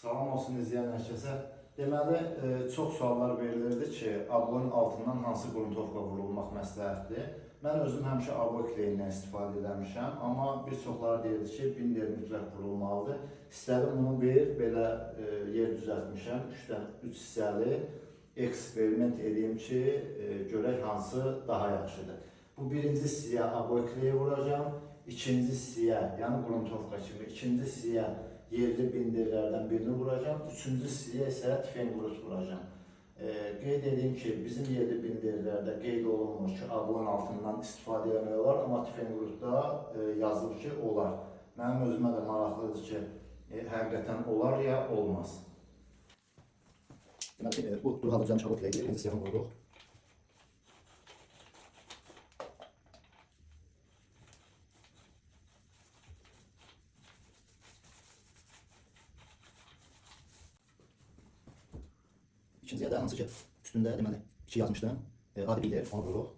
Salam olsun izleyen herkese. Deməli, çox suallar verilirdi ki, abonun altından hansı qruntovka vurulmaq məsləhətdir? Mən özüm həmişə abo kleyindən istifadə edəmişəm, amma bir çoxları deyirdi ki, binder mütləq vurulmalıdır. İstədim bunu belə yer düzəltmişəm, 3 hissəli eksperiment edeyim ki, görək hansı daha yaxşıdır. Bu birinci hissəyə abo kleyi vuracağım, ikinci hissəyə, yəni qruntovka kimi, ikinci hissəyə yerli bindirlərdən birini vuracağım, üçüncü hissəyə isə tüfengrut vuracağım. Qeyd edeyim ki, bizim yerli bindirlərdə qeyd olunmur ki, abonun altından istifadə etmək olar, amma tüfengrutda yazılır ki, olar. Mənim özümə də maraqlıdır ki, həqiqətən olar ya olmaz. Deməli, bu durğalıcan çabuk ilə birinci siyahını vurduq. İkinciyə də hansı ki, üstündə deməli 2 yazmışdım, adi bilir, onu vururuq.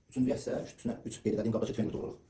Üçüncüyə isə üstünə 3 qeyd edədiyim qabdakı tüfengrut vururuq.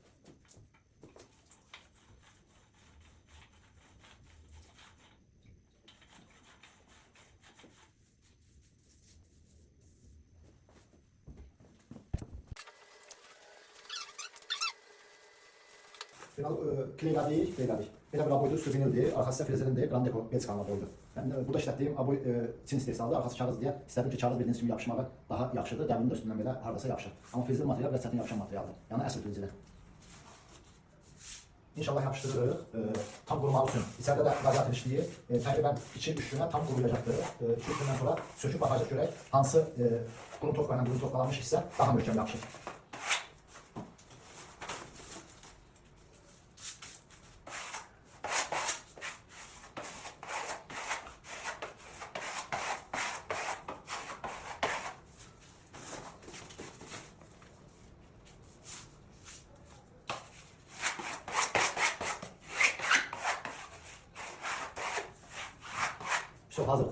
Kleyladik. Belə bir aboydu, süvinildi, arxası frezerindir, Grand Deco Belçikalı aboydu. Ben burada işlətdiyim aboy Çin istehsalıdır, arxası kağız diye istədim ki, kağız bildiğiniz kimi yapışmağı daha yaxşıdır, dəvinin də üstündən belə hardasa yapışır. Amma frezli material biraz çətin yapışan materialdır, yəni əsl frezli. İnşallah yapışdırırıq, tam qurumağı üçün. İçəridə də radiator işləyir, təqribən 2-3 günə tam quruyacaqdır. 2-3 gündən sonra söküb baxacaq görək, hansı qruntovka ilə qruntovkalanmış hissə daha möhkəm yapışır. Çok hazır.